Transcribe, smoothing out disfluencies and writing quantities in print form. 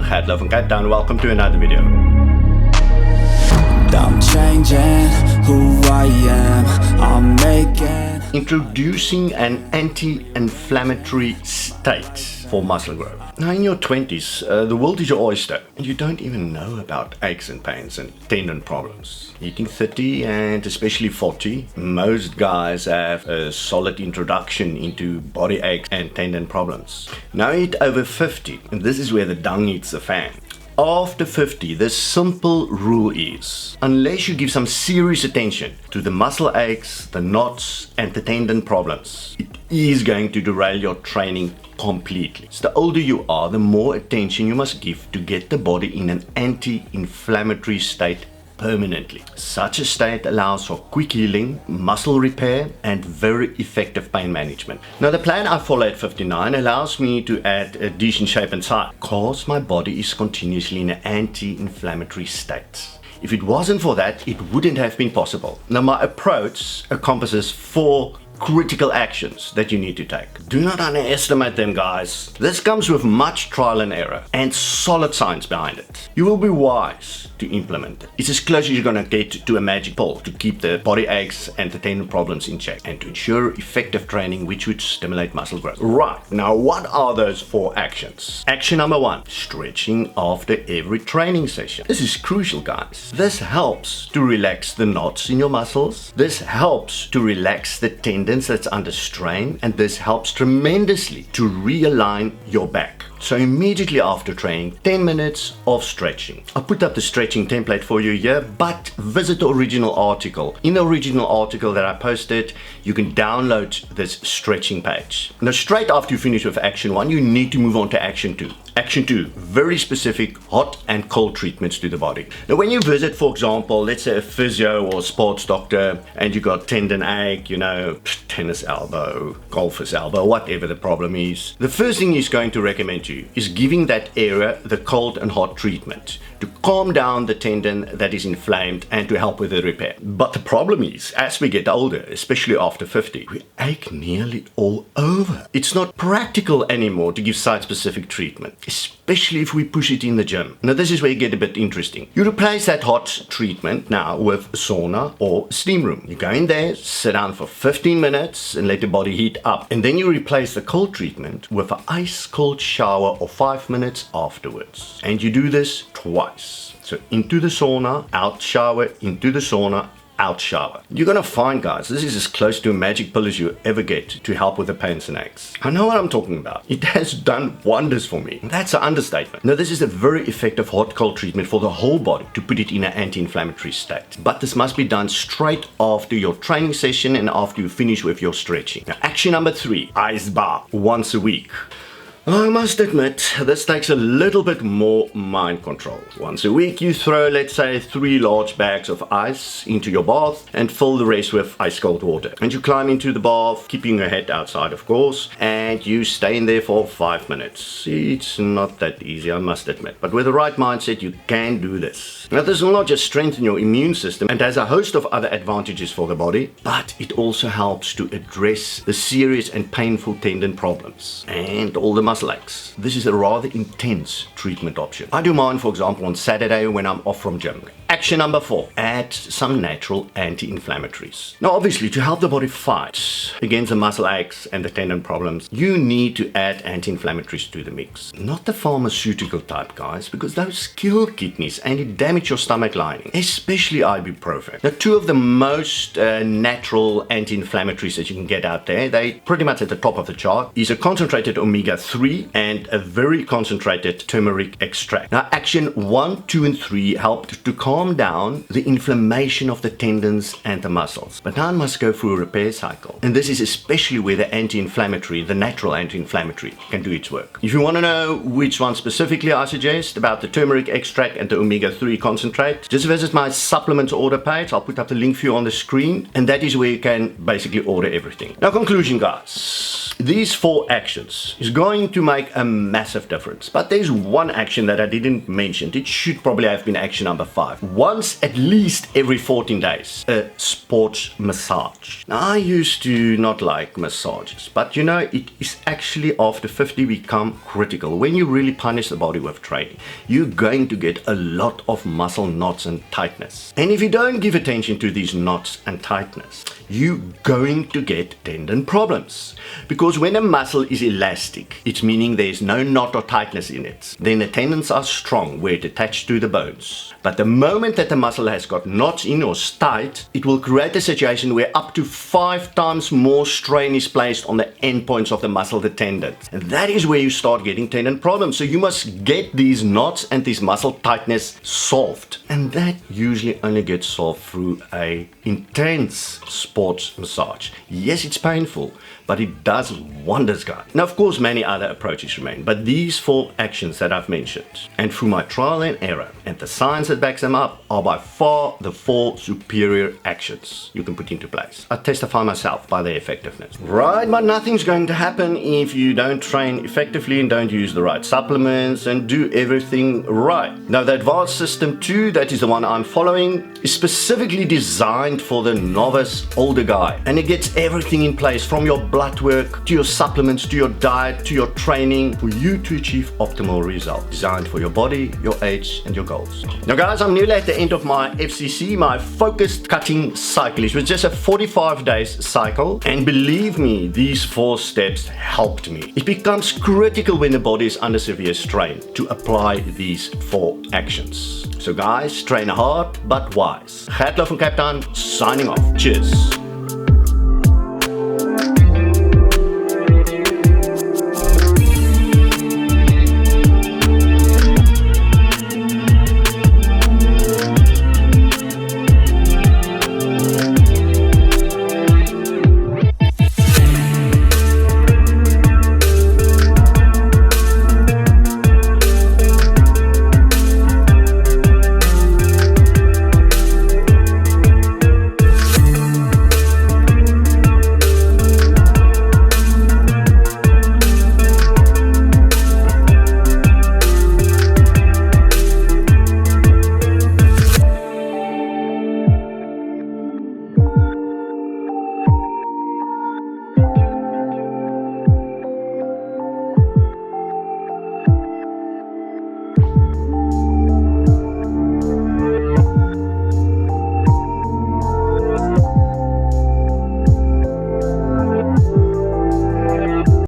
Gertlo van Cape Town. Welcome to another video. I'm changing who I am, I'm making. Introducing an anti-inflammatory state for muscle growth. Now in your 20s, the world is your oyster and you don't even know about aches and pains and tendon problems. Hitting 30 and especially 40, most guys have a solid introduction into body aches and tendon problems. Now hit over 50 and this is where the dung hits the fan. After 50, the simple rule is, unless you give some serious attention to the muscle aches, the knots and the tendon problems, it is going to derail your training completely. So the older you are, the more attention you must give to get the body in an anti-inflammatory state permanently. Such a state allows for quick healing, muscle repair and very effective pain management. Now the plan I follow at 59 allows me to add a decent shape and size because my body is continuously in an anti-inflammatory state. If it wasn't for that, it wouldn't have been possible. Now my approach encompasses 4 critical actions that you need to take. Do not underestimate them, guys. This comes with much trial and error and solid science behind it. You will be wise to implement it. It's as close as you're gonna get to a magic pill to keep the body aches and the tendon problems in check and to ensure effective training which would stimulate muscle growth. Right, now what are those 4 actions? Action number 1, stretching after every training session. This is crucial, guys. This helps to relax the knots in your muscles. This helps to relax the tendons that's under strain, and this helps tremendously to realign your back. So immediately after training, 10 minutes of stretching. I'll put up the stretching template for you here, but visit the original article. In the original article that I posted, you can download this stretching page. Now straight after you finish with action 1, you need to move on to action 2. Action 2, very specific hot and cold treatments to the body. Now when you visit, for example, let's say a physio or sports doctor and you got tendon ache, tennis elbow, golfer's elbow, whatever the problem is, the first thing he's going to recommend to you is giving that area the cold and hot treatment to calm down the tendon that is inflamed and to help with the repair. But the problem is, as we get older, especially after 50, we ache nearly all over. It's not practical anymore to give site-specific treatment, especially if we push it in the gym. Now this is where you get a bit interesting. You replace that hot treatment now with sauna or steam room. You go in there, sit down for 15 minutes and let the body heat up. And then you replace the cold treatment with an ice cold shower of 5 minutes afterwards. And you do this twice. So into the sauna, out shower, into the sauna, out shower. You're gonna find, guys, this is as close to a magic pill as you ever get to help with the pains and aches. I know what I'm talking about. It has done wonders for me. That's an understatement. Now this is a very effective hot-cold treatment for the whole body to put it in an anti-inflammatory state. But this must be done straight after your training session and after you finish with your stretching. Now action number 3, ice bath once a week. I must admit, this takes a little bit more mind control. Once a week you throw, let's say, 3 large bags of ice into your bath and fill the rest with ice cold water. And you climb into the bath, keeping your head outside of course, and you stay in there for 5 minutes. It's not that easy, I must admit, but with the right mindset you can do this. Now this will not just strengthen your immune system and has a host of other advantages for the body, but it also helps to address the serious and painful tendon problems and all the muscle aches. This is a rather intense treatment option. I do mine, for example, on Saturday when I'm off from gym. Action number 4, add some natural anti-inflammatories. Now obviously, to help the body fight against the muscle aches and the tendon problems, you need to add anti-inflammatories to the mix. Not the pharmaceutical type, guys, because those kill kidneys and it damage your stomach lining, especially ibuprofen. Now 2 of the most natural anti-inflammatories that you can get out there, they pretty much at the top of the chart, is a concentrated omega-3 and a very concentrated turmeric extract. Now action 1, 2 and 3 helped to calm down the inflammation of the tendons and the muscles. But now I must go through a repair cycle. And this is especially where the anti-inflammatory, the natural anti-inflammatory, can do its work. If you want to know which one specifically I suggest about the turmeric extract and the omega-3 concentrate, just visit my supplements order page. I'll put up the link for you on the screen. And that is where you can basically order everything. Now conclusion, guys. These 4 actions is going going to make a massive difference. But there's one action that I didn't mention. It should probably have been action number 5. Once at least every 14 days, a sports massage. Now, I used to not like massages, but you know, it is actually after 50 become critical. When you really punish the body with training, you're going to get a lot of muscle knots and tightness. And if you don't give attention to these knots and tightness, you're going to get tendon problems. Because when a muscle is elastic, it's meaning there's no knot or tightness in it. Then the tendons are strong where it attached to the bones. But the moment that the muscle has got knots in or tight, it will create a situation where up to 5 times more strain is placed on the endpoints of the muscle, the tendons. And that is where you start getting tendon problems. So you must get these knots and this muscle tightness solved. And that usually only gets solved through a intense sports massage. Yes, it's painful, but it does wonders, guys. Now, of course, many other approaches remain, but these 4 actions that I've mentioned, and through my trial and error, and the science that backs them up, are by far the 4 superior actions you can put into place. I testify myself by their effectiveness. Right, but nothing's going to happen if you don't train effectively and don't use the right supplements and do everything right. Now, the advanced system 2, that is the one I'm following, is specifically designed for the novice older guy, and it gets everything in place from your blood work to your supplements to your diet to your training for you to achieve optimal results, designed for your body, your age and your goals. Now guys, I'm nearly at the end of my FCC, my focused cutting cycle. It was just a 45 days cycle, and believe me, these 4 steps helped me. It becomes critical when the body is under severe strain to apply these 4 actions. So guys, train hard but wise. Gert from Cape Town, signing off. Cheers.